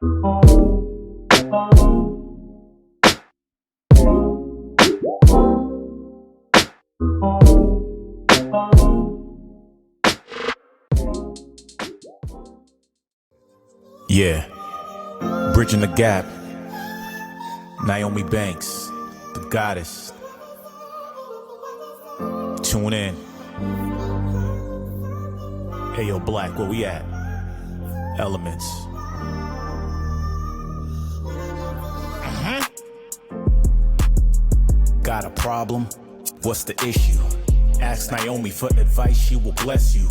Yeah, bridging the gap. Nyomi, the goddess. Tune in. Hey yo, Black, where we at? Elements. Got a problem? What's the issue? Ask Nyomi for advice, she will bless you.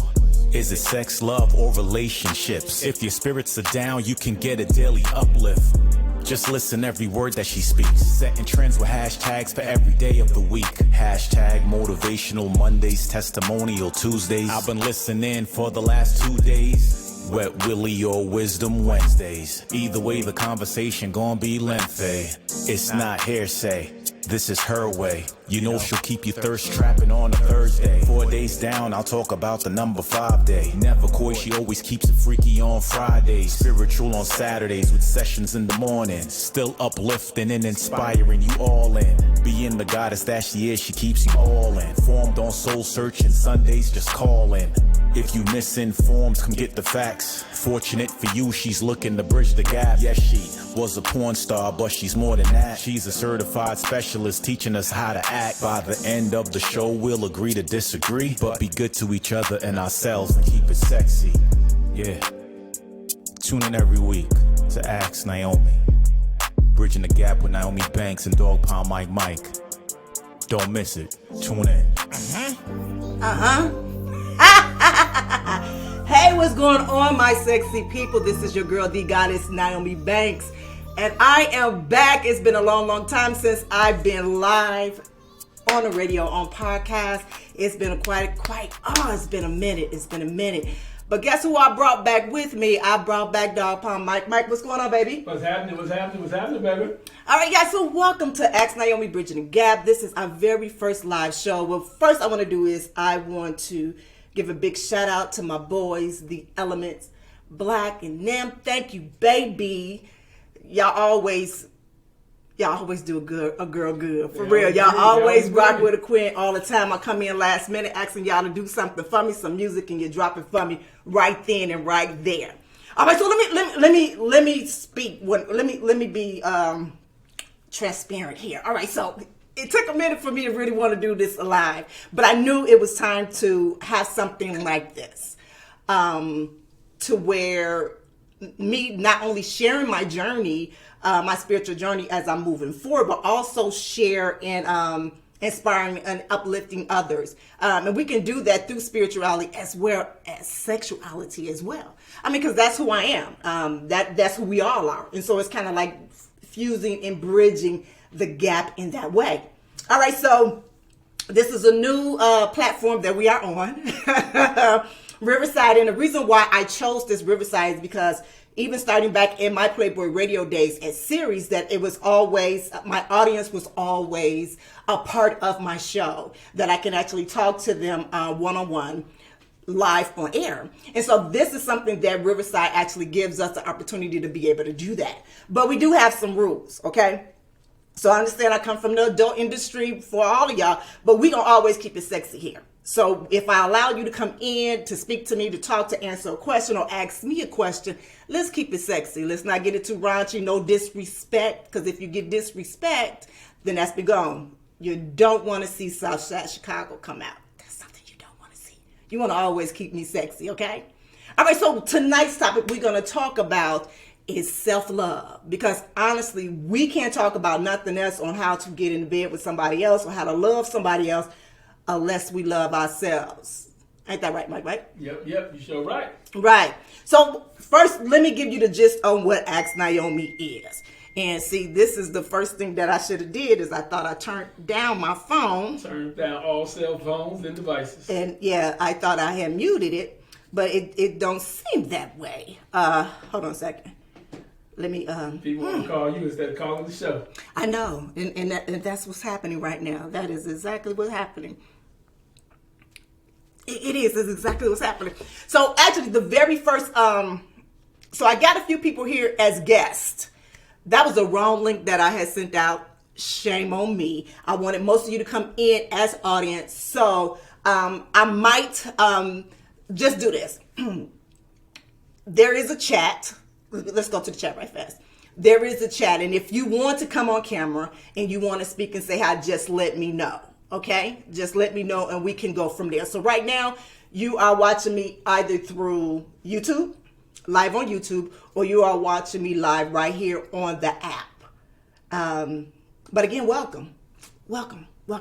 Is it sex, love, or relationships? If your spirits are down, you can get a daily uplift. Just listen every word that she speaks. Setting trends with hashtags for every day of the week. Hashtag motivational Mondays, testimonial Tuesdays. I've been listening for the last 2 days. Wet Willie or Wisdom Wednesdays. Either way, the conversation gon' be lengthy. It's not hearsay. This is her way. You know she'll keep you thirst trapping on a Thursday. 4 days down, I'll talk about the number 5 day. Never coy, she always keeps it freaky on Fridays. Spiritual on Saturdays with sessions in the morning. Still uplifting and inspiring you all in. Being the goddess that she is, she keeps you all in. Formed on soul searching Sundays, just call in. If you misinformed, come get the facts. Fortunate for you, she's looking to bridge the gap. Yes, she was a porn star, but she's more than that. She's a certified specialist teaching us how to act. By the end of the show, we'll agree to disagree, but be good to each other and ourselves and keep it sexy. Yeah. Tune in every week to Ask Nyomi. Bridging the gap with Nyomi Banks and Dog Pound Mike. Don't miss it. Tune in. Hey, what's going on, my sexy people? This is your girl, the goddess Nyomi Banks, and I am back. It's been a long time since I've been live on the radio, on podcast. It's been it's been a minute. But guess who I brought back with me? I brought back Dog Pound Mike. Mike, what's going on, baby? What's happening, baby? All right, guys, so welcome to Ask Nyomi Bridging the Gap. This is our very first live show. Well, first I want to do is I want to give a big shout out to my boys, the Elements, Black and Nem. Thank you, baby. Y'all always do a girl good. For real. Y'all always rock with a queen all the time. I come in last minute asking y'all to do something for me, some music, and you drop it for me right then and right there. All right, so let me speak. Let me be transparent here. All right, so it took a minute for me to really want to do this live, but I knew it was time to have something like this, to where me not only sharing my journey, my spiritual journey as I'm moving forward, but also share in inspiring and uplifting others. And we can do that through spirituality as well as sexuality as well. I mean, because that's who I am. That's who we all are. And so it's kind of like fusing and bridging the gap in that way. All right, so this is a new platform that we are on, Riverside. And the reason why I chose this Riverside is because even starting back in my Playboy radio days at series, that it was always, my audience was always a part of my show, that I can actually talk to them one-on-one, live on air. And so this is something that Riverside actually gives us the opportunity to be able to do that. But we do have some rules, okay? So I understand I come from the adult industry for all of y'all, but we gonna always keep it sexy here. So if I allow you to come in, to speak to me, to talk, to answer a question or ask me a question, let's keep it sexy. Let's not get it too raunchy, no disrespect, because if you get disrespect, then that's been gone. You don't want to see Southside Chicago come out. That's something you don't want to see. You want to always keep me sexy, okay? All right, so tonight's topic we're going to talk about is self-love, because honestly, we can't talk about nothing else on how to get in bed with somebody else or how to love somebody else unless we love ourselves. Ain't that right, Mike? Yep, you sure right. Right. So first, let me give you the gist on what Ask Nyomi is. And see, this is the first thing that I should have did is I thought I turned down my phone. Turned down all cell phones and devices. And yeah, I thought I had muted it, but it don't seem that way. Hold on a second. Let me people want to call you instead of calling the show. I know, and that's what's happening right now. That is exactly what's happening. It is exactly what's happening. So actually, the very first So I got a few people here as guests. That was the wrong link that I had sent out. Shame on me. I wanted most of you to come in as audience. So I might just do this. There is a chat. Let's go to the chat right fast. There is a chat. And if you want to come on camera and you want to speak and say hi, just let me know. Okay? Just let me know and we can go from there. So right now, you are watching me either through YouTube, live on YouTube, or you are watching me live right here on the app. But again, welcome. Welcome. All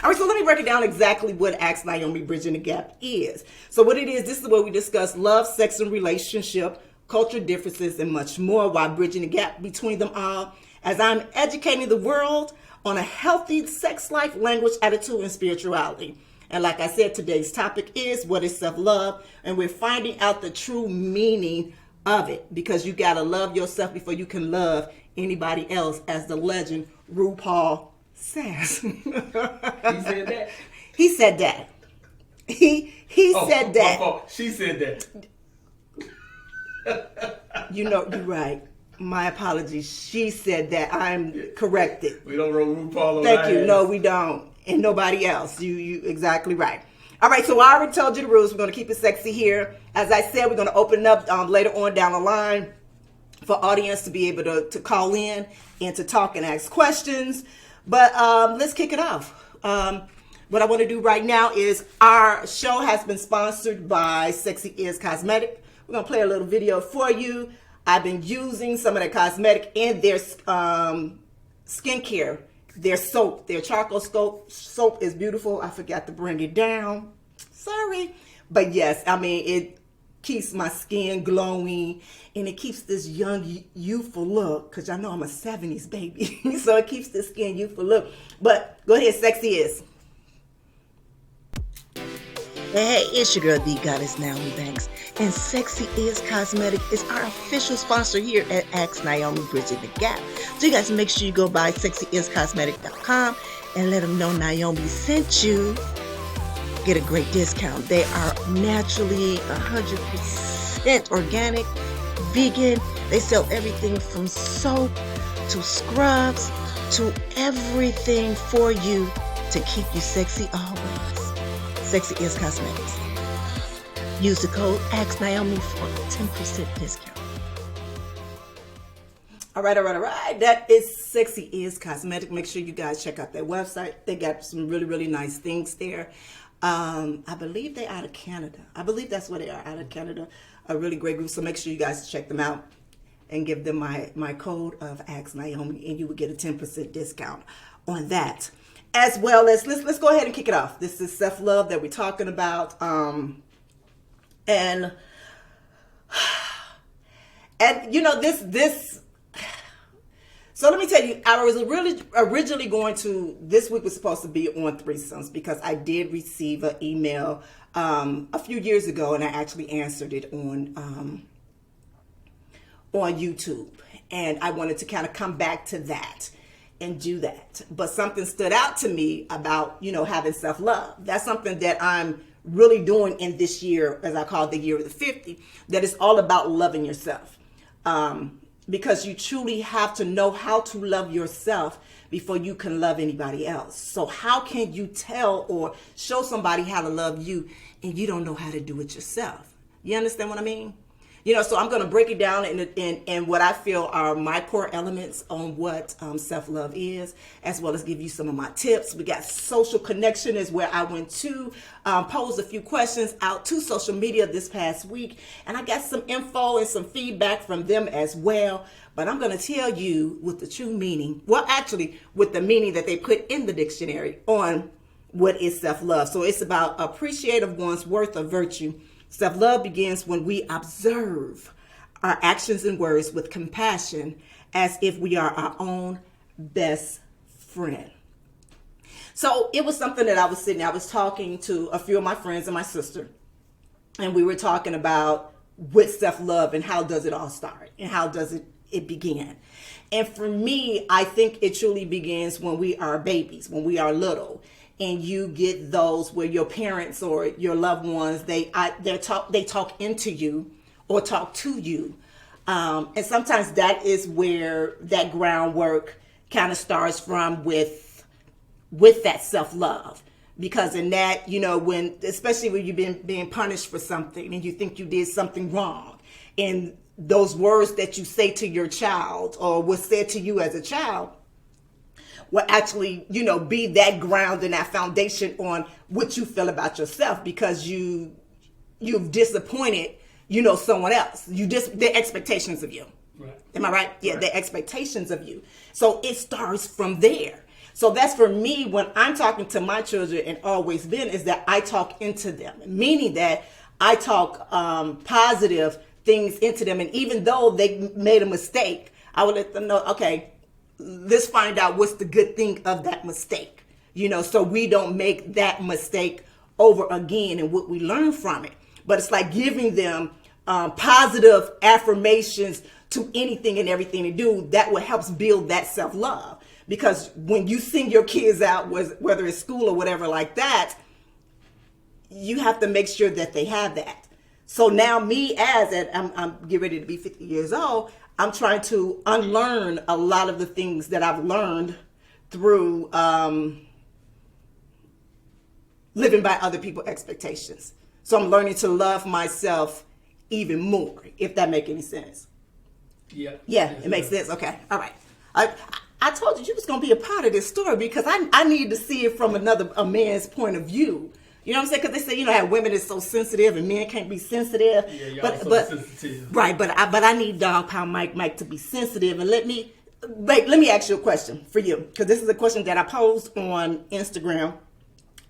right, so let me break it down exactly what Ask Naomi Bridging the Gap is. So what it is, this is where we discuss love, sex, and relationship, culture differences, and much more while bridging the gap between them all as I'm educating the world on a healthy sex life, language, attitude, and spirituality. And like I said, today's topic is what is self-love, and we're finding out the true meaning of it because you got to love yourself before you can love anybody else, as the legend RuPaul says. He said that? He said that. He said that. Oh, she said that. You know, you're right. My apologies. She said that. I'm corrected. We don't roll RuPaul on Thank you. ass. No, we don't. And nobody else. You exactly right. All right, so I already told you the rules. We're going to keep it sexy here. As I said, we're going to open up later on down the line for audience to be able to call in and to talk and ask questions. But let's kick it off. What I want to do right now is our show has been sponsored by Sexy Is Cosmetic. We're going to play a little video for you. I've been using some of their cosmetic and their skincare. Their soap, their charcoal soap is beautiful. I forgot to bring it down. Sorry. But yes, I mean, it keeps my skin glowing and it keeps this young, youthful look because I know I'm a 70s baby. So it keeps the skin youthful look. But go ahead, Sexy Is. Hey, it's your girl, the goddess Nyomi, and Sexy Is Cosmetic is our official sponsor here at Ask Naomi Bridging the Gap. So you guys make sure you go by sexyiscosmetic.com and let them know Naomi sent you. Get a great discount. They are naturally 100% organic, vegan. They sell everything from soap to scrubs to everything for you to keep you sexy always. Sexy Is Cosmetics. Use the code Ask Naomi for a 10% discount. All right. That is Sexy Is Cosmetic. Make sure you guys check out their website. They got some really, really nice things there. I believe they're out of Canada. I believe that's where they are, out of Canada. A really great group. So make sure you guys check them out and give them my code of Ask Naomi, and you will get a 10% discount on that. As well as, let's go ahead and kick it off. This is self-love that we're talking about. And you know, this, so let me tell you, I was originally going to, this week was supposed to be on threesomes because I did receive an email a few years ago and I actually answered it on YouTube. And I wanted to kind of come back to that and do that. But something stood out to me about, you know, having self-love. That's something that I'm really doing in this year, as I call it, the year of the 50, that is all about loving yourself. Because you truly have to know how to love yourself before you can love anybody else. So how can you tell or show somebody how to love you and you don't know how to do it yourself? You understand what I mean? You know, so I'm going to break it down in what I feel are my core elements on what self-love is, as well as give you some of my tips. We got social connection is where I went to pose a few questions out to social media this past week. And I got some info and some feedback from them as well. But I'm going to tell you with the true meaning, well, actually with the meaning that they put in the dictionary on what is self-love. So it's about appreciate of one's worth or virtue. Self-love begins when we observe our actions and words with compassion as if we are our own best friend. So it was something that I was talking to a few of my friends and my sister, and we were talking about with self-love and how does it all start and how does it begin. And for me, I think it truly begins when we are babies, when we are little. And you get those where your parents or your loved ones, they talk into you or talk to you. And sometimes that is where that groundwork kind of starts from with that self-love. Because in that, you know, especially when you've been being punished for something and you think you did something wrong, and those words that you say to your child or was said to you as a child will actually, you know, be that ground and that foundation on what you feel about yourself, because you've disappointed, you know, someone else. Their expectations of you. Right. Am I right? Yeah, Right. their expectations of you. So it starts from there. So that's for me when I'm talking to my children, and always been, is that I talk into them, meaning that I talk positive things into them. And even though they made a mistake, I would let them know, okay, let's find out what's the good thing of that mistake, you know, so we don't make that mistake over again and what we learn from it. But it's like giving them positive affirmations to anything and everything they do that will help build that self-love. Because when you send your kids out, whether it's school or whatever like that, you have to make sure that they have that. So now me, I'm getting ready to be 50 years old, I'm trying to unlearn a lot of the things that I've learned through living by other people's expectations. So I'm learning to love myself even more, if that makes any sense. Yeah. Yeah, it makes sense. Okay. All right. I told you was going to be a part of this story because I need to see it from a man's point of view. You know what I'm saying? Because they say, you know, how women is so sensitive and men can't be sensitive. Yeah, y'all but sensitive. Right, but I need Dog Pound Mike to be sensitive. And let me ask you a question for you, because this is a question that I posed on Instagram.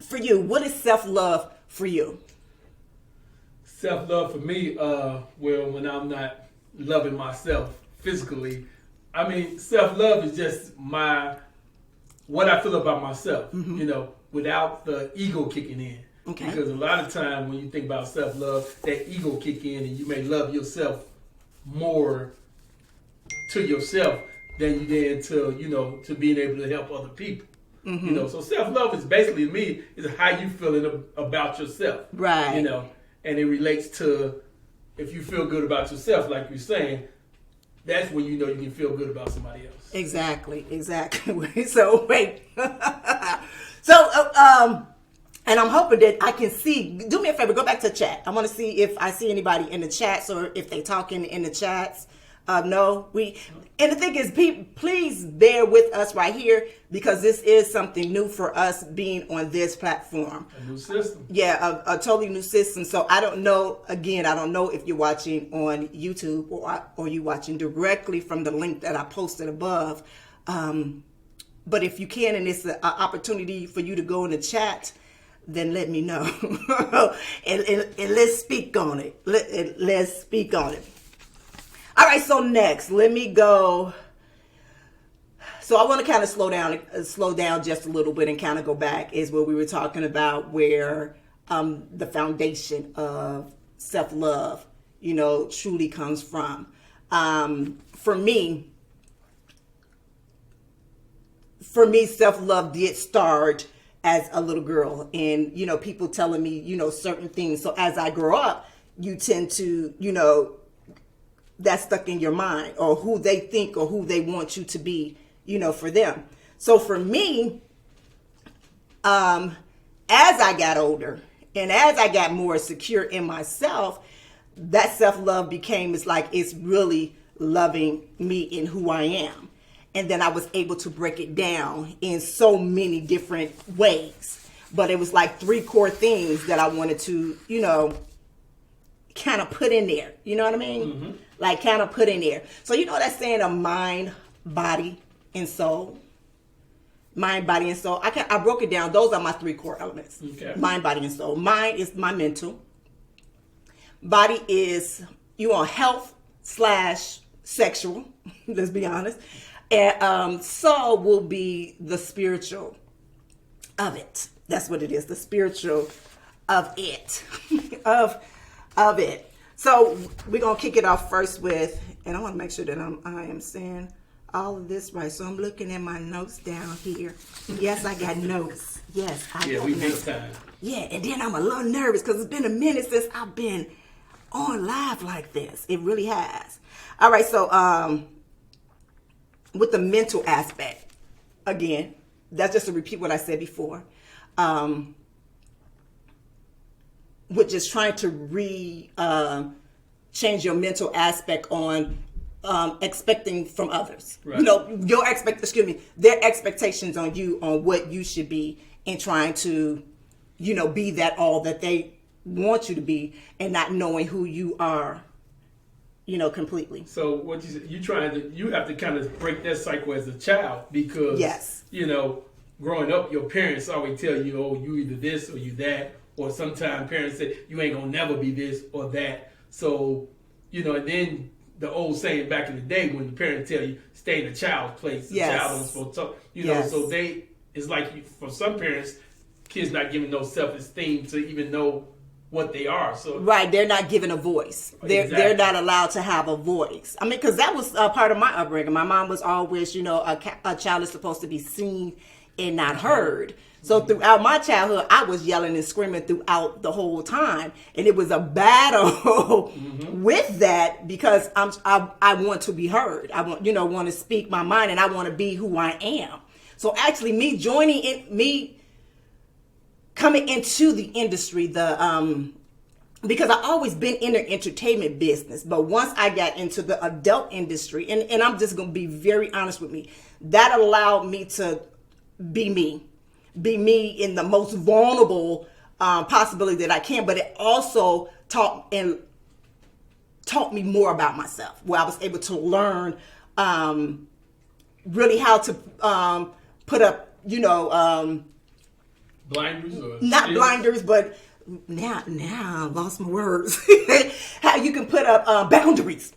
For you, what is self-love for you? Self-love for me, well, when I'm not loving myself physically, I mean, self-love is just what I feel about myself, you know, without the ego kicking in. Okay. Because a lot of time when you think about self-love, that ego kick in and you may love yourself more to yourself than you did to being able to help other people. You know, so self-love is basically, to me, is how you feeling about yourself. Right. You know, and it relates to if you feel good about yourself, like you're saying, that's when you know you can feel good about somebody else. Exactly. So wait. And I'm hoping that I can see. Do me a favor, go back to chat. I want to see if I see anybody in the chats or if they talking in the chats. No, and the thing is, please bear with us right here, because this is something new for us being on this platform. A new system. Yeah, a totally new system. So I don't know if you're watching on YouTube or you watching directly from the link that I posted above. But if you can, and it's an opportunity for you to go in the chat, then let me know. and let's speak on it. Let's speak on it. All right, so next, let me go. So I want to kind of slow down just a little bit and kind of go back, is what we were talking about, where the foundation of self-love, you know, truly comes from. For me, self-love did start as a little girl, and, you know, people telling me, you know, certain things. So as I grow up, you tend to, you know, that's stuck in your mind, or who they think or who they want you to be, you know, for them. So for me, as I got older and as I got more secure in myself, that self-love it's really loving me in who I am. And then I was able to break it down in so many different ways. But it was like 3 core things that I wanted to, you know, kind of put in there. You know what I mean? Mm-hmm. Like kind of put in there. So you know that saying of mind, body, and soul? Mind, body, and soul. I broke it down. Those are my 3 core elements. Okay. Mind, body, and soul. Mind is my mental. Body is health/sexual. Let's be honest. And soul will be the spiritual of it. That's what it is. The spiritual of it. of it. So we're going to kick it off first with, and I want to make sure that I am saying all of this right. So I'm looking at my notes down here. Yes, I got notes. Yes, I got notes. Yeah, we big time. Yeah, and then I'm a little nervous because it's been a minute since I've been on live like this. It really has. All right, so with the mental aspect, again, that's just to repeat what I said before. With just trying to change your mental aspect on expecting from others. Right. You know, their expectations on you, on what you should be, and trying to, you know, be that all that they want you to be, and not knowing who you are, you know, completely. So what you have to kind of break that cycle as a child, because Yes. you know, growing up, your parents always tell you, oh, you either this or you that, or sometimes parents say you ain't gonna never be this or that. So, you know, and then the old saying back in the day when the parents tell you stay in a child's place, the Yes. child don't supposed to talk, you know, Yes. so it's like for some parents, kids not giving no self-esteem to even know what they are. So Right, they're not given a voice. They're Exactly. not allowed to have a voice. I mean, because that was part of my upbringing. My mom was always, you know, a child is supposed to be seen and not heard. So throughout my childhood, I was yelling and screaming throughout the whole time, and it was a battle with that, because I want to be heard. I want to speak my mind, and I want to be who I am. So actually, me coming into the industry, because I always been in the entertainment business, but once I got into the adult industry, and I'm just gonna be very honest with me, that allowed me to be me in the most vulnerable possibility that I can. But it also taught me more about myself, where I was able to learn really how to put up, blinders or not shields? blinders, but now I lost my words. How you can put up boundaries.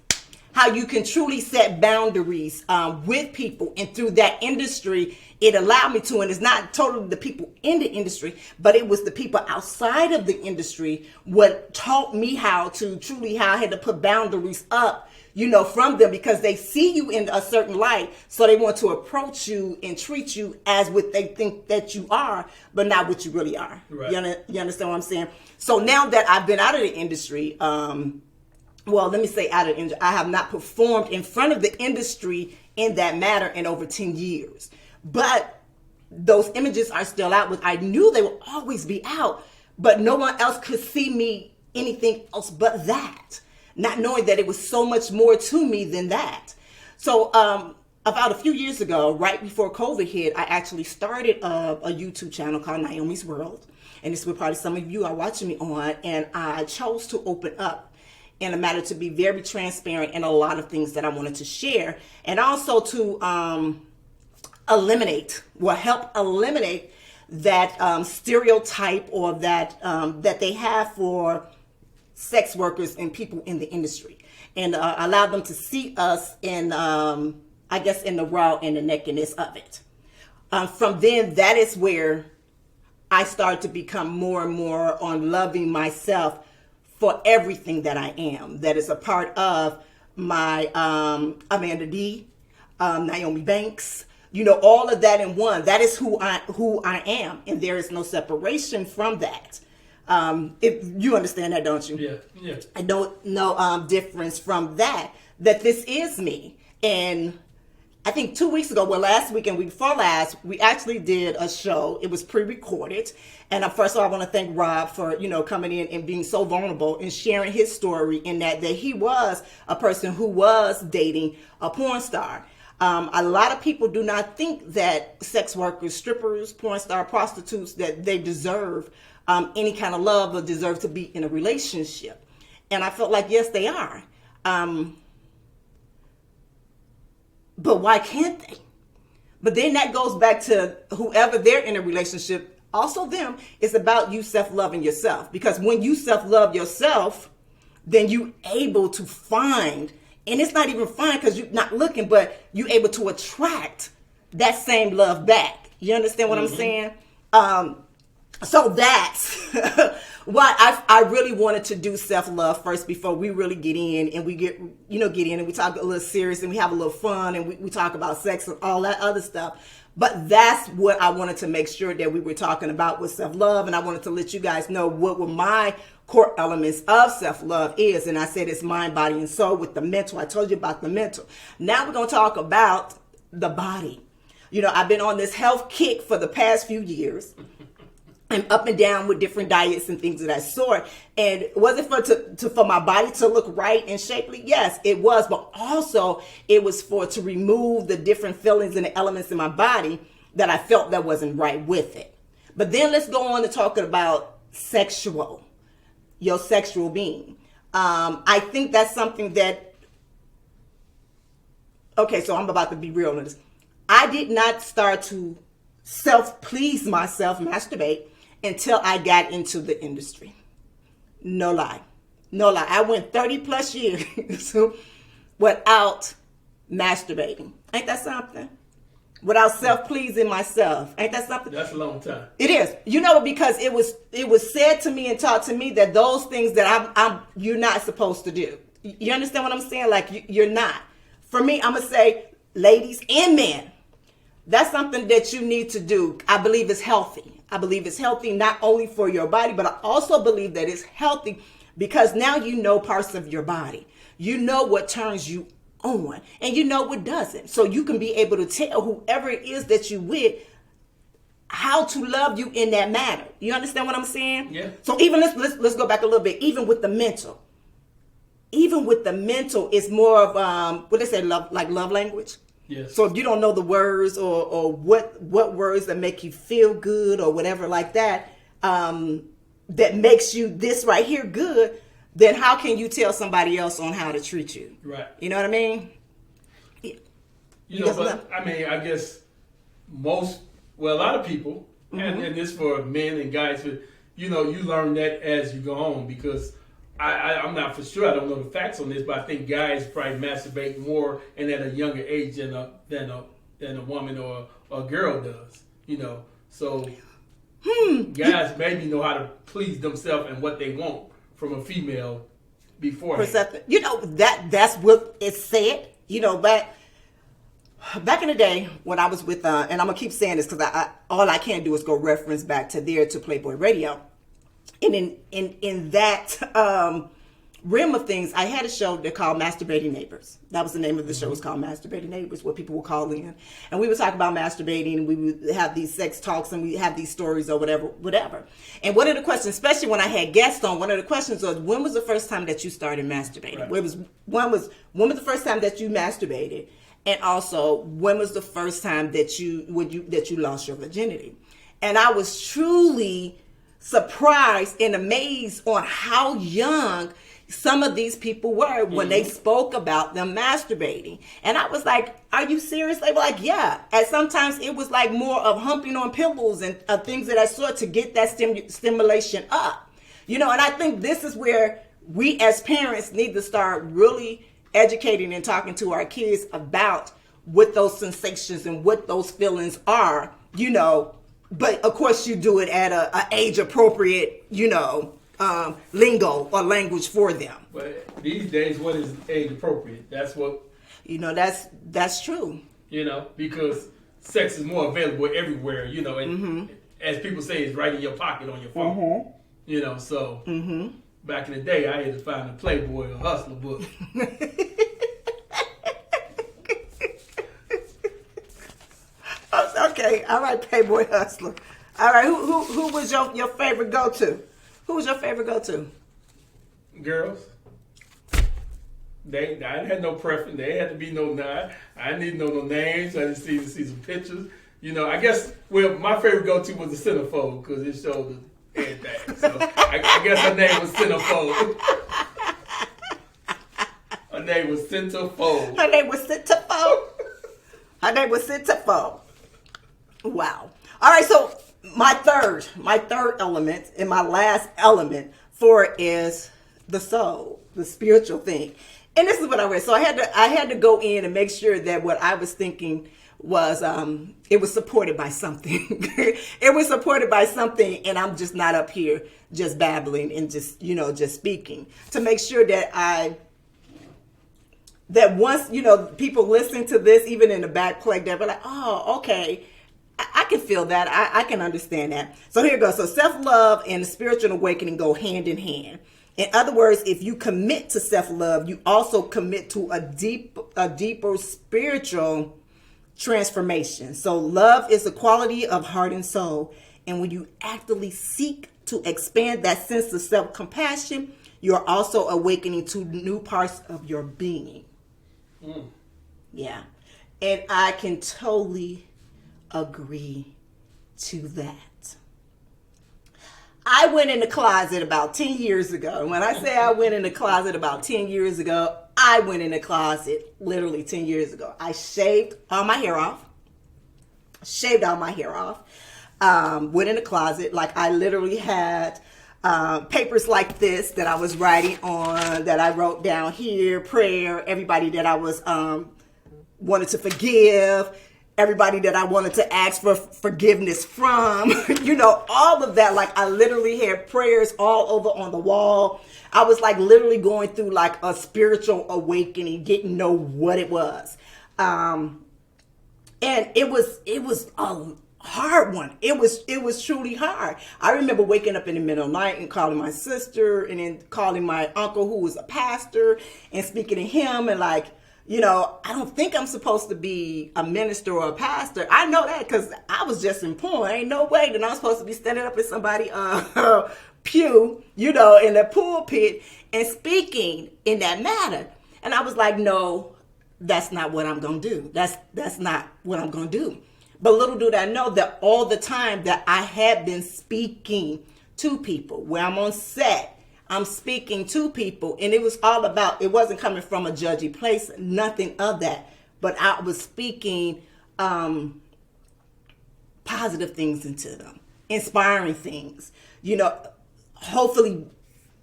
How you can truly set boundaries with people, and through that industry, it allowed me to. And it's not totally the people in the industry, but it was the people outside of the industry what taught me how I had to put boundaries up, from them, because they see you in a certain light, so they want to approach you and treat you as what they think that you are, but not what you really are. Right. You understand what I'm saying? So now that I've been out of the industry, well, let me say out of the industry, I have not performed in front of the industry in that matter in over 10 years. But those images are still out. I knew they would always be out, but no one else could see me anything else but that. Not knowing that it was so much more to me than that. So about a few years ago, right before COVID hit, I actually started a YouTube channel called Nyomi's World. And this is what probably some of you are watching me on. And I chose to open up in a matter to be very transparent in a lot of things that I wanted to share. And also to help eliminate that stereotype, or that they have for sex workers and people in the industry, and allow them to see us in the raw and the nakedness of it. From then, that is where I started to become more and more on loving myself for everything that I am. That is a part of my Amanda D, Nyomi Banks, all of that in one. That is who I am, and there is no separation from that. If you understand that, don't you? Yeah. I don't know difference from that this is me. And I think 2 weeks ago, last week and week before last, we actually did a show. It was pre-recorded. And first of all, I want to thank Rob for, coming in and being so vulnerable and sharing his story, in that he was a person who was dating a porn star. A lot of people do not think that sex workers, strippers, porn star, prostitutes, that they deserve any kind of love or deserve to be in a relationship. And I felt like, yes, they are. But why can't they? But then that goes back to whoever they're in a relationship, also them. It's about you self-loving yourself. Because when you self-love yourself, then you able to find, and it's not even find because you're not looking, but you're able to attract that same love back. You understand what I'm saying? So that's why I really wanted to do self-love first before we really get in, and we get in and we talk a little serious and we have a little fun and we talk about sex and all that other stuff. But that's what I wanted to make sure that we were talking about with self-love. And I wanted to let you guys know what were my core elements of self-love is. And I said it's mind, body, and soul with the mental. I told you about the mental. Now we're going to talk about the body. You know, I've been on this health kick for the past few years. And up and down with different diets and things of that sort. And was it for my body to look right and shapely? Yes, it was. But also it was to remove the different feelings and the elements in my body that I felt that wasn't right with it. But then let's go on to talking about your sexual being. I think that's something that, okay, so I'm about to be real on this. I did not start to self-please myself, masturbate, until I got into the industry. No lie. I went 30 plus years without masturbating. Ain't that something? Without self-pleasing myself. Ain't that something? That's a long time. It is. You know, because it was said to me and taught to me that those things that you're not supposed to do. You understand what I'm saying? Like, you're not. For me, I'm going to say, ladies and men, that's something that you need to do. I believe it's healthy. I believe it's healthy not only for your body, but I also believe that it's healthy because now you know parts of your body. You know what turns you on and you know what doesn't. So you can be able to tell whoever it is that you with how to love you in that manner. You understand what I'm saying? Yeah. So even let's go back a little bit. Even with the mental, it's more of what they say, love language. Yes. So if you don't know the words or what words that make you feel good or whatever like that, that makes you this right here good, then how can you tell somebody else on how to treat you? Right. You know what I mean? You know, but I mean, I guess a lot of people, and this for men and guys, you know, you learn that as you go on because I'm not for sure. I don't know the facts on this, but I think guys probably masturbate more and at a younger age than a woman or a girl does. You know, so guys maybe know how to please themselves and what they want from a female before. You know that's what it's said. You know, back in the day when I was with, and I'm gonna keep saying this because all I can do is go reference back to Playboy Radio. And in that realm of things, I had a show they called Masturbating Neighbors. That was the name of the show. It was called Masturbating Neighbors, where people would call in. And we would talk about masturbating. We would have these sex talks and we have these stories or whatever. And one of the questions, especially when I had guests on, one of the questions was, when was the first time that you started masturbating? Right. When was the first time that you masturbated? And also, when was the first time that you lost your virginity? And I was truly surprised and amazed on how young some of these people were when they spoke about them masturbating. And I was like, are you serious? They were like, yeah. And sometimes it was like more of humping on pillows and things of that sort to get that stimulation up. You know, and I think this is where we as parents need to start really educating and talking to our kids about what those sensations and what those feelings are, you know. But of course you do it at a age appropriate, you know, lingo or language for them. But these days, what is age appropriate? That's what. You know, that's true. You know, because sex is more available everywhere, you know, and as people say, it's right in your pocket on your phone. You know, so back in the day, I had to find a Playboy or Hustler book. Okay, all right, Playboy Hustler. All right, who was your favorite go-to? Who was your favorite go-to? Girls. I had no preference. They had to be I didn't know no names. I just see some pictures. You know, I guess, my favorite go-to was the centerfold because it showed everything. So I guess her name was Centerfold. Her name was Centerfold. Wow. All right, so my third element and my last element for it is the soul, the spiritual thing. And this is what I read. So I had to go in and make sure that what I was thinking was it was supported by something. It was supported by something, and I'm just not up here just babbling and just speaking to make sure that once, people listening to this, even in the back play, they'll be like, oh, okay, can feel that. I can understand that. So here it goes. So self-love and spiritual awakening go hand in hand. In other words, if you commit to self-love, you also commit to a deeper spiritual transformation. So love is a quality of heart and soul. And when you actively seek to expand that sense of self-compassion, you're also awakening to new parts of your being. Yeah. And I can totally agree to that. I went in the closet about 10 years ago. And when I say I went in the closet about 10 years ago, I went in the closet literally 10 years ago. I shaved all my hair off. Went in the closet. Like I literally had papers like this that I was writing on, that I wrote down here, prayer, everybody that I was wanted to forgive, everybody that I wanted to ask for forgiveness from, all of that. Like I literally had prayers all over on the wall. I was like literally going through like a spiritual awakening, getting to know what it was. And it was a hard one. It was truly hard. I remember waking up in the middle of the night and calling my sister and then calling my uncle who was a pastor and speaking to him and like, I don't think I'm supposed to be a minister or a pastor. I know that because I was just in porn. Ain't no way that I'm supposed to be standing up in somebody's pew, in the pulpit and speaking in that manner. And I was like, no, that's not what I'm going to do. That's not what I'm going to do. But little did I know that all the time that I had been speaking to people, where I'm on set, I'm speaking to people, and it was all about, it wasn't coming from a judgy place, nothing of that. But I was speaking positive things into them, inspiring things, hopefully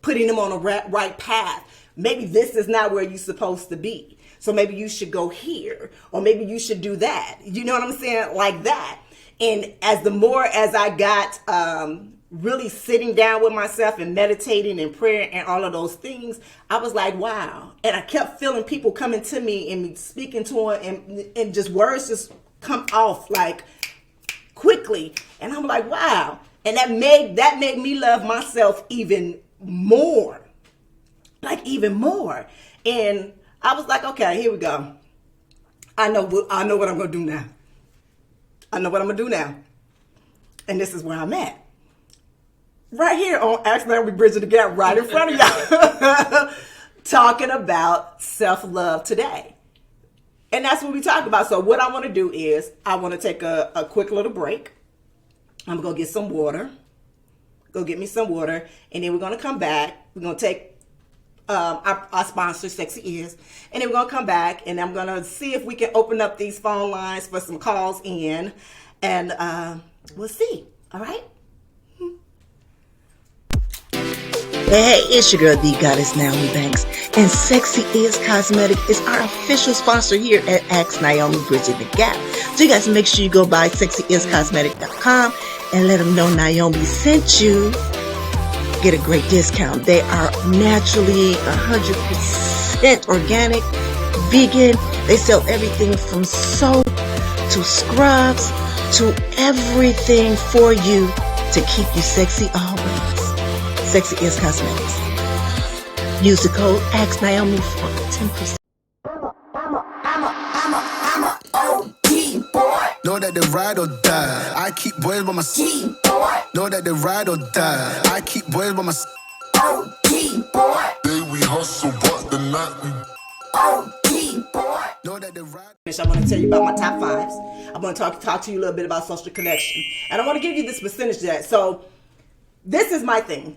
putting them on a right path. Maybe this is not where you're supposed to be. So maybe you should go here, or maybe you should do that. You know what I'm saying? Like that. And as I got really sitting down with myself and meditating and prayer and all of those things, I was like, wow. And I kept feeling people coming to me and me speaking to them, and just words just come off like quickly. And I'm like, wow. And that made me love myself even more. Like even more. And I was like, okay, here we go. I know what I'm going to do now. I know what I'm going to do now. And this is where I'm at. Right here on Ask Naomi Bridging the Gap, right in front of y'all. Talking about self-love today. And that's what we talk about. So what I want to do is I want to take a quick little break. I'm going to get some water. Go get me some water. And then we're going to come back. We're going to take our sponsor, Sexy Ears. And then we're going to come back and I'm going to see if we can open up these phone lines for some calls in. And we'll see. All right? Hey, it's your girl, the goddess Nyomi Banks, and Sexy Is Cosmetic is our official sponsor here at Ask Naomi Bridging the Gap. So you guys make sure you go by sexyiscosmetic.com and let them know Naomi sent you. Get a great discount. They are naturally 100% organic, vegan. They sell everything from soap to scrubs to everything for you to keep you sexy always. Sexy Is Cosmetics. Use the code Ask Naomi for 10%. I'm a boy. Know that they ride or die. I keep boys by my side. Know that they ride or die. I keep boys by my side. Boy. Day we hustle, but the night we boy. Know that they ride. I want to tell you about my top fives. I want to talk to you a little bit about social connection. And I want to give you this percentage of that. So this is my thing.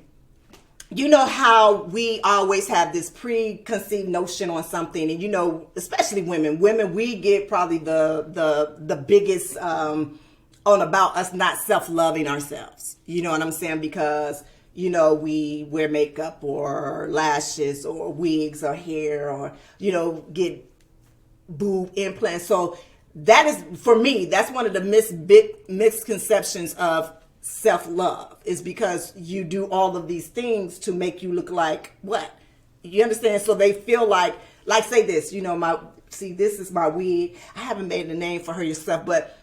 You know how we always have this preconceived notion on something, and especially women, we get probably the biggest on about us not self-loving ourselves. You know what I'm saying? Because we wear makeup or lashes or wigs or hair or get boob implants. So that is, for me, that's one of the big misconceptions of self-love, is because you do all of these things to make you look like what? You understand? So they feel like say this, this is my wig. I haven't made a name for her yourself, but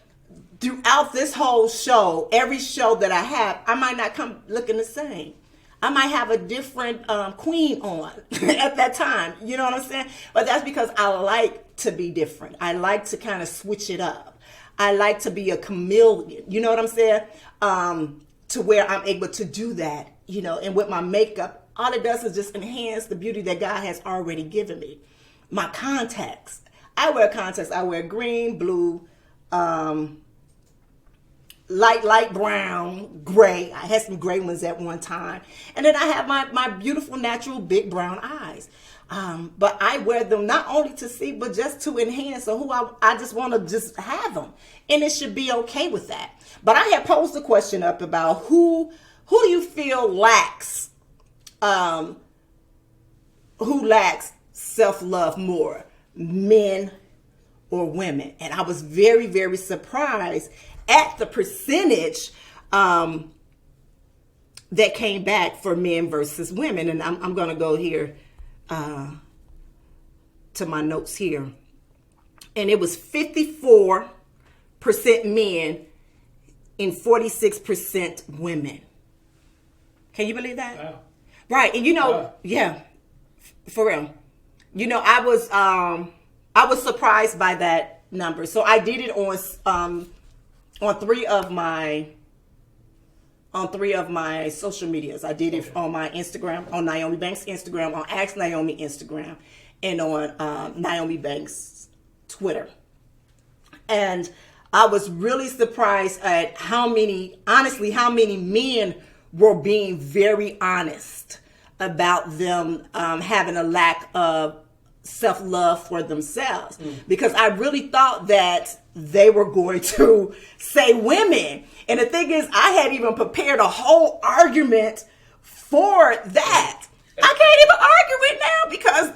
throughout this whole show, every show that I have, I might not come looking the same. I might have a different queen on at that time. You know what I'm saying? But that's because I like to be different. I like to kind of switch it up. I like to be a chameleon. You know what I'm saying? To where I'm able to do that, you know, and with my makeup, all it does is just enhance the beauty that God has already given me. My contacts. I wear contacts. I wear green, blue, light brown, gray. I had some gray ones at one time. And then I have my beautiful natural big brown eyes. But I wear them not only to see, but just to enhance who I just want to just have them. And it should be okay with that. But I had posed a question up about who do you feel lacks self-love more, men or women? And I was very, very surprised at the percentage that came back for men versus women. And I'm going to go here to my notes here. And it was 54% men and 46% women. Can you believe that? Wow. Right. And you know, Wow. Yeah, for real. You know, I was surprised by that number. So I did it on three of my social medias. I did it on my Instagram, on Nyomi Banks Instagram, on Ask Nyomi Instagram, and on Nyomi Banks Twitter. And I was really surprised at how many men were being very honest about them having a lack of self-love for themselves. Because I really thought that they were going to say women. And the thing is, I had even prepared a whole argument for that. I can't even argue it now because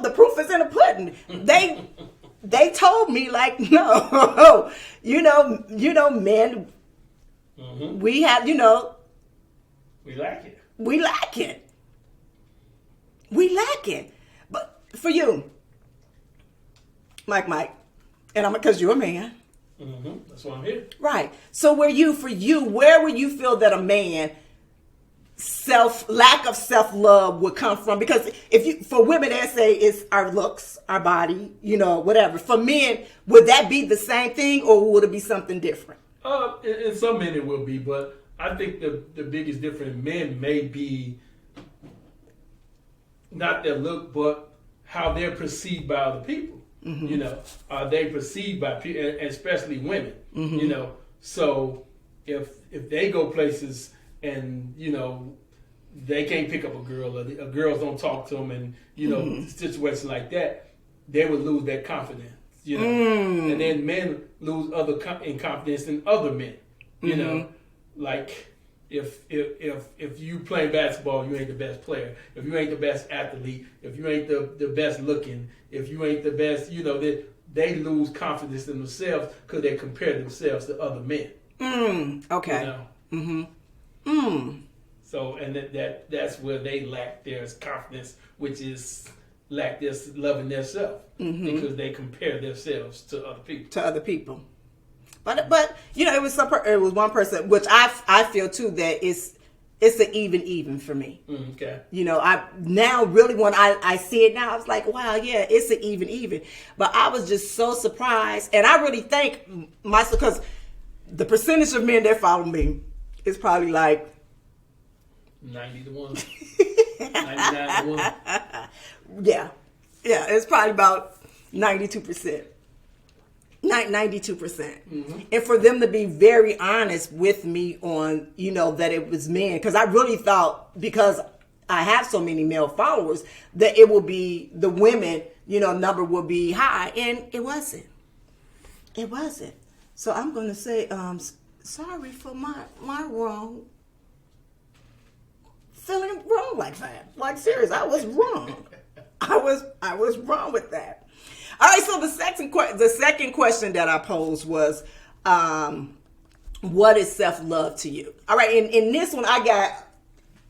the proof is in the pudding. They told me like, no, men, we have, we lack it. We lack it. But for you, Mike, and because you're a man. Mm-hmm. That's why I'm here. Right. So where would you feel that a man lack of self-love would come from? Because for women, they say it's our looks, our body, whatever. For men, would that be the same thing or would it be something different? In some men it will be, but I think the biggest difference in men may be not their look, but how they're perceived by other people. Mm-hmm. Are they perceived by people, especially women? Mm-hmm. So if they go places and they can't pick up a girl, or girls don't talk to them, and mm-hmm. situations like that, they would lose their confidence. And then men lose in confidence in other men. Mm-hmm. Like if you play basketball, you ain't the best player. If you ain't the best athlete, if you ain't the best looking, if you ain't the best, they lose confidence in themselves because they compare themselves to other men. Okay. So and that's where they lack their confidence, which is lack their loving themselves because they compare themselves to other people. But it was one person, which I feel too that it's an even for me. Okay. I now really when I see it now, I was like, wow, yeah, it's an even. But I was just so surprised, and I really thank myself because the percentage of men that follow me is probably like 90 to 1, 99 to 1. Yeah, it's probably about 92%. 92%. Mm-hmm. And for them to be very honest with me on, that it was men. Because I really thought, because I have so many male followers, that it will be the women, number will be high. And it wasn't. It wasn't. So I'm going to say, sorry for my wrong. Feeling wrong like that. Like, serious, I was wrong. I was wrong with that. All right, so the second question that I posed was, what is self-love to you? All right, in this one, I got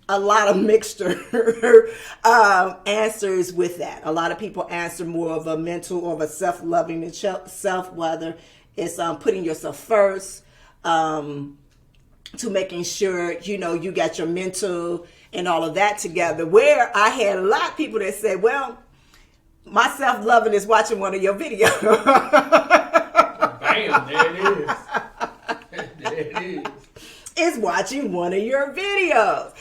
a lot of mixture answers with that. A lot of people answer more of a mental or of a self-loving and self-whether It's putting yourself first, to making sure, you got your mental and all of that together. Where I had a lot of people that said, well, my self-loving is watching one of your videos. Bam, there it is. There it is. Is watching one of your videos.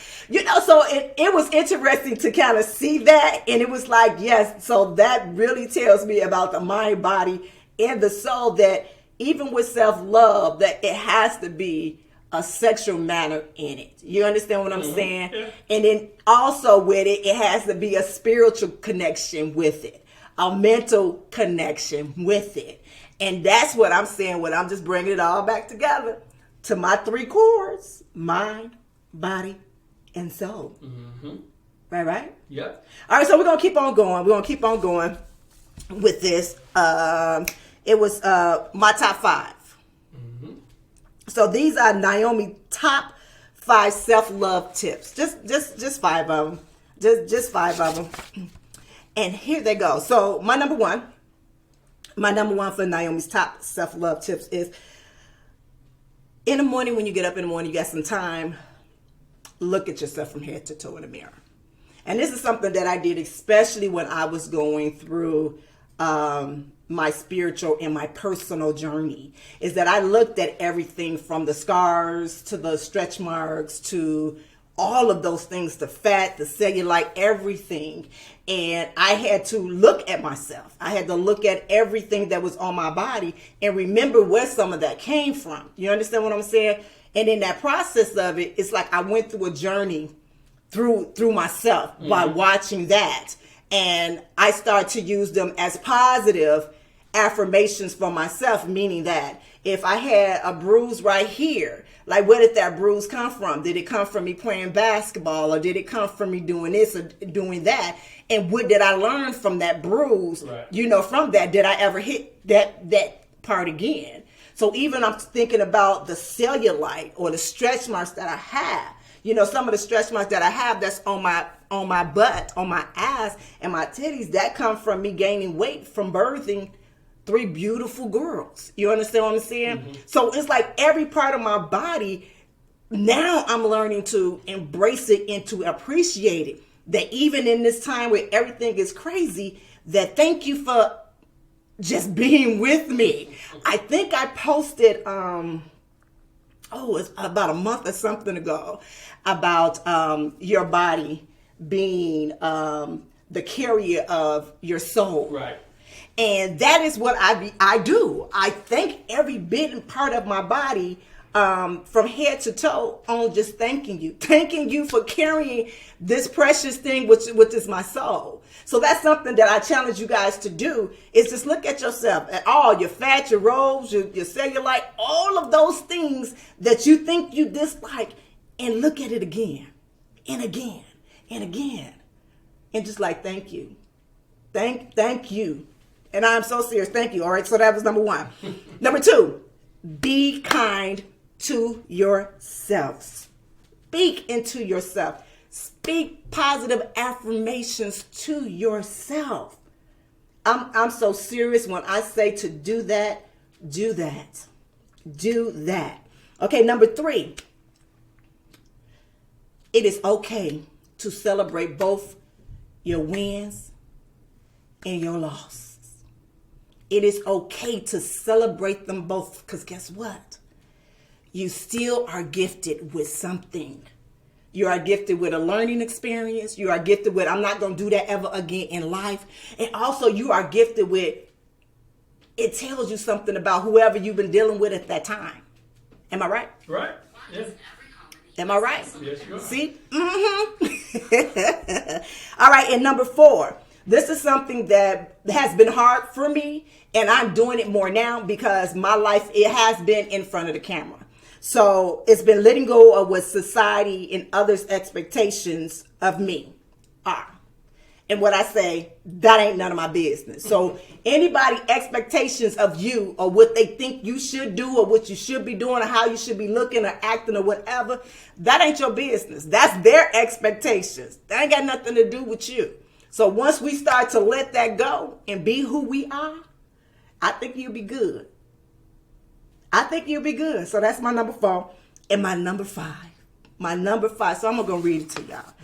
So it was interesting to kind of see that. And it was like, yes, so that really tells me about the mind, body, and the soul, that even with self-love, that it has to be a sexual manner in it. You understand what I'm saying? Yeah. And then also with it, it has to be a spiritual connection with it, a mental connection with it. And that's what I'm saying when I'm just bringing it all back together to my 3 cores: mind, body, and soul. Mm-hmm. Right? Yep. All right, so we're going to keep on going. We're going to keep on going with this. It was my top 5. So these are Nyomi top 5 self-love tips. Just 5 of them. Just 5 of them. And here they go. So my number one for Nyomi's top self-love tips is, in the morning, when you get up in the morning, you got some time, look at yourself from head to toe in the mirror. And this is something that I did, especially when I was going through my spiritual and my personal journey, is that I looked at everything from the scars to the stretch marks to all of those things, the fat, the cellulite, everything. And I had to look at myself. I had to look at everything that was on my body and remember where some of that came from. You understand what I'm saying? And in that process of it, it's like I went through a journey through myself by watching that. And I start to use them as positive affirmations for myself, meaning that if I had a bruise right here, like, where did that bruise come from? Did it come from me playing basketball, or did it come from me doing this or doing that? And what did I learn from that bruise? Right. From that, did I ever hit that part again? So even I'm thinking about the cellulite or the stretch marks that I have. Some of the stretch marks that I have that's on my butt, on my ass, and my titties, that come from me gaining weight from birthing 3 beautiful girls. You understand what I'm saying? Mm-hmm. So it's like every part of my body, now I'm learning to embrace it and to appreciate it. That even in this time where everything is crazy, that thank you for just being with me. I think I posted, it's about a month or something ago, about your body being the carrier of your soul. Right. And that is what I do. I thank every bit and part of my body, from head to toe, on just thanking you for carrying this precious thing, which is my soul. So that's something that I challenge you guys to do, is just look at yourself, at all your fat, your rolls, your cellulite, all of those things that you think you dislike, and look at it again and again and again, and just like, thank you. Thank you. And I'm so serious. Thank you. All right. So that was number 1. Number 2, be kind to yourself. Speak into yourself. Speak positive affirmations to yourself. I'm so serious when I say to do that. Do that. Do that. Okay. Number 3, it is okay to celebrate both your wins and your loss. It is okay to celebrate them both, because guess what? You still are gifted with something. You are gifted with a learning experience. You are gifted with, I'm not going to do that ever again in life. And also you are gifted with, it tells you something about whoever you've been dealing with at that time. Am I right? Right. Yeah. Am I right? Yes, you are. See? Mm-hmm. All right. And number 4, this is something that has been hard for me, and I'm doing it more now because my life, it has been in front of the camera. So it's been letting go of what society and others' expectations of me are. And what I say, that ain't none of my business. So anybody expectations of you, or what they think you should do, or what you should be doing, or how you should be looking or acting or whatever, that ain't your business. That's their expectations. That ain't got nothing to do with you. So once we start to let that go and be who we are, I think you'll be good. I think you'll be good. So that's my number 4. And my number 5. So I'm going to read it to y'all.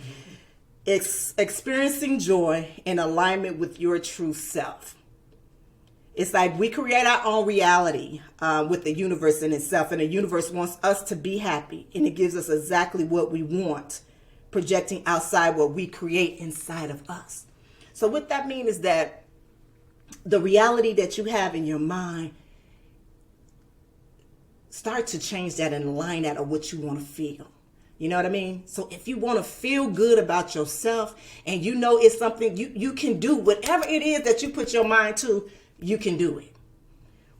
It's experiencing joy in alignment with your true self. It's like we create our own reality with the universe in itself. And the universe wants us to be happy. And it gives us exactly what we want, projecting outside what we create inside of us. So what that means is that the reality that you have in your mind, start to change that and align that of what you want to feel. You know what I mean? So if you want to feel good about yourself and you know it's something you can do, whatever it is that you put your mind to, you can do it.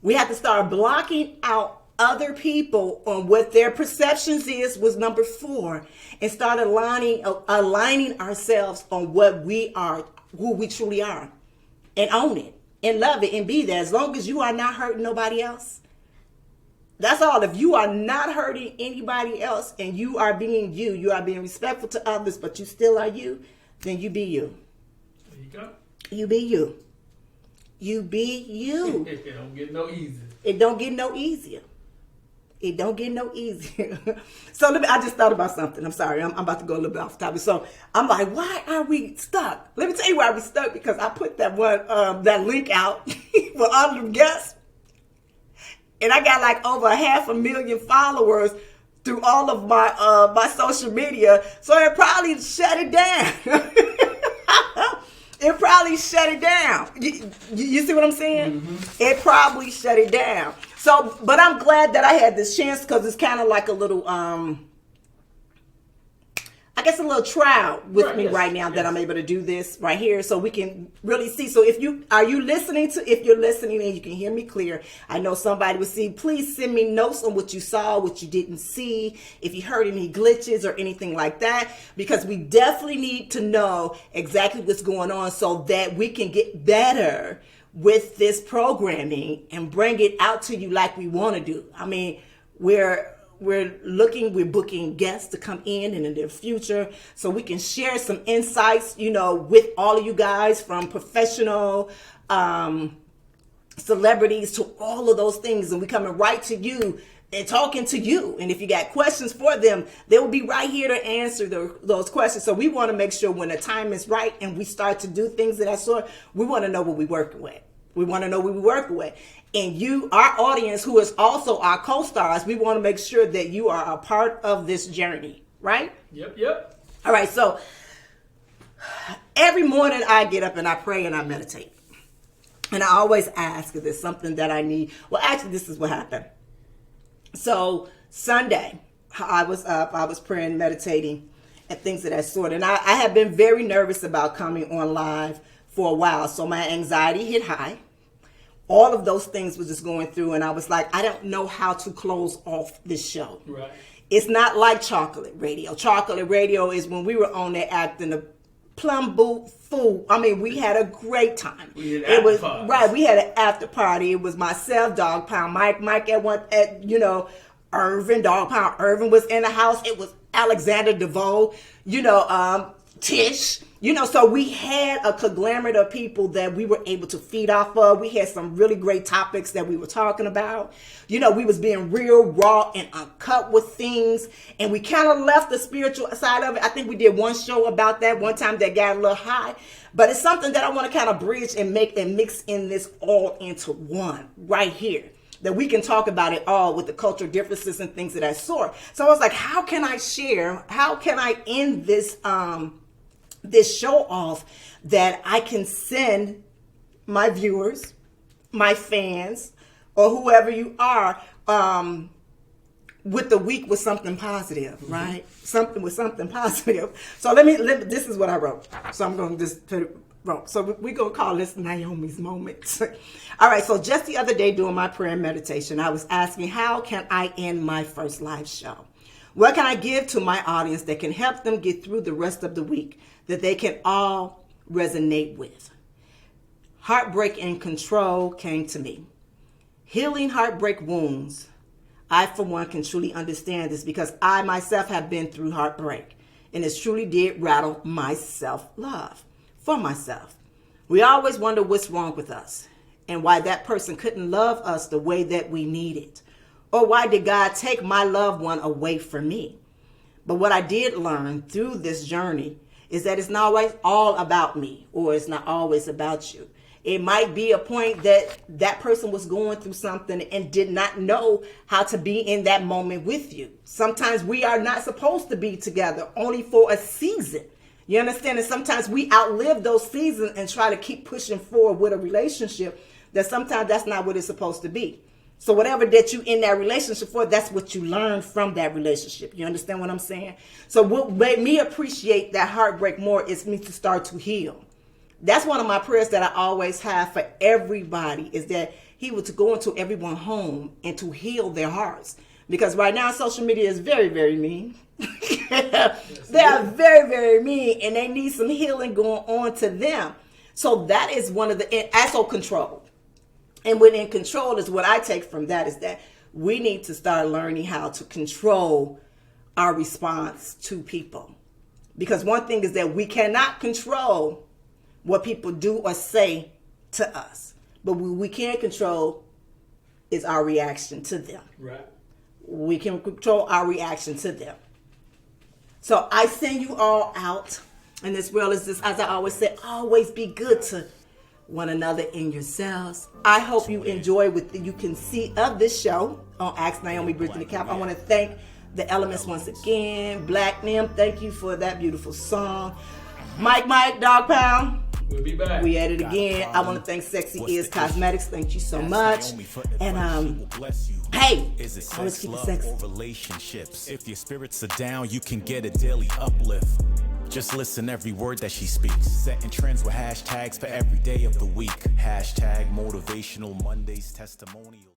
We have to start blocking out other people on what their perceptions was number 4, and start aligning ourselves on what we are, who we truly are, and own it and love it and be there. As long as you are not hurting nobody else, that's all. If you are not hurting anybody else and you are being you are being respectful to others, but you still are you, then you be you. There you go. You be you. You be you. It don't get no easier. It don't get no easier. It don't get no easier. So I just thought about something. I'm sorry. I'm about to go a little bit off topic. So I'm like, why are we stuck? Let me tell you why we're stuck. Because I put that that link out for all the guests. And I got like over 500,000 followers through all of my social media. So it probably shut it down. It probably shut it down. You see what I'm saying? Mm-hmm. It probably shut it down. So, but I'm glad that I had this chance, because it's kind of like a little, I guess a little trial with me right now that I'm able to do this right here, so we can really see. So if you're listening and you can hear me clear, I know somebody will see. Please send me notes on what you saw, what you didn't see, if you heard any glitches or anything like that, because we definitely need to know exactly what's going on so that we can get better with this programming and bring it out to you like we want to do. I mean, we're booking guests to come in the future so we can share some insights, with all of you guys, from professional celebrities to all of those things. And we coming right to you and talking to you. And if you got questions for them, they will be right here to answer those questions. So we want to make sure when the time is right and we start to do things of that sort, we want to know what we're working with. And you, our audience, who is also our co-stars, we want to make sure that you are a part of this journey, right? Yep. All right, so every morning I get up and I pray and I meditate. And I always ask if there's something that I need. Well, actually, this is what happened. So Sunday, I was up, I was praying, meditating, and things of that sort. And I have been very nervous about coming on live for a while. So my anxiety hit high. All of those things was just going through, and I was like, I don't know how to close off this show. Right. It's not like Chocolate Radio. Chocolate Radio is when we were on there acting a plum boot fool. I mean, we had a great time. We had after parties. Right. We had an after party. It was myself, Dog Pound, Mike Irvin, Dog Pound Irvin was in the house. It was Alexander DeVoe, Tish. So we had a conglomerate of people that we were able to feed off of. We had some really great topics that we were talking about. We was being real, raw, and uncut with things. And we kind of left the spiritual side of it. I think we did one show about that one time that got a little high. But it's something that I want to kind of bridge and make and mix in this all into one right here, that we can talk about it all with the cultural differences and things of that sort. So I was like, how can I share? How can I end this show off that I can send my viewers, my fans, or whoever you are, with the week with something positive, right? Something positive. So let me, this is what I wrote. So I'm going to just put it wrote. So we're going to call this Nyomi's Moments. All right. So just the other day during my prayer and meditation, I was asking, how can I end my first live show? What can I give to my audience that can help them get through the rest of the week, that they can all resonate with? Heartbreak and control came to me. Healing heartbreak wounds. I, for one, can truly understand this because I myself have been through heartbreak, and it truly did rattle my self-love for myself. We always wonder what's wrong with us and why that person couldn't love us the way that we needed. Or why did God take my loved one away from me? But what I did learn through this journey is that it's not always all about me, or it's not always about you. It might be a point that that person was going through something and did not know how to be in that moment with you. Sometimes we are not supposed to be together, only for a season. You understand? And sometimes we outlive those seasons and try to keep pushing forward with a relationship that sometimes that's not what it's supposed to be. So whatever that you in that relationship for, that's what you learn from that relationship. You understand what I'm saying? So what made me appreciate that heartbreak more is me to start to heal. That's one of my prayers that I always have for everybody, is that he would to go into everyone's home and to heal their hearts. Because right now social media is very, very mean. They are very, very mean, and they need some healing going on to them. So that is one of the, also control. And when in control is what I take from that, is that we need to start learning how to control our response to people. Because one thing is that we cannot control what people do or say to us. But what we can control is our reaction to them. Right. We can control our reaction to them. So I send you all out in this world, is this, as I always say, always be good to one another in yourselves. I hope you enjoy what you can see of this show on Ask Naomi Bridging the Gap. I want to thank the elements once again. Black Nim, thank you for that beautiful song. Mike, Dog Pound. We'll be back. We at it again. I want to thank Sexy Is Cosmetics. Thank you so much. And hey, always keep it sexy. Relationships. If your spirits are down, you can get a daily uplift. Just listen every word that she speaks. Setting trends with hashtags for every day of the week. Hashtag motivational Mondays testimonial.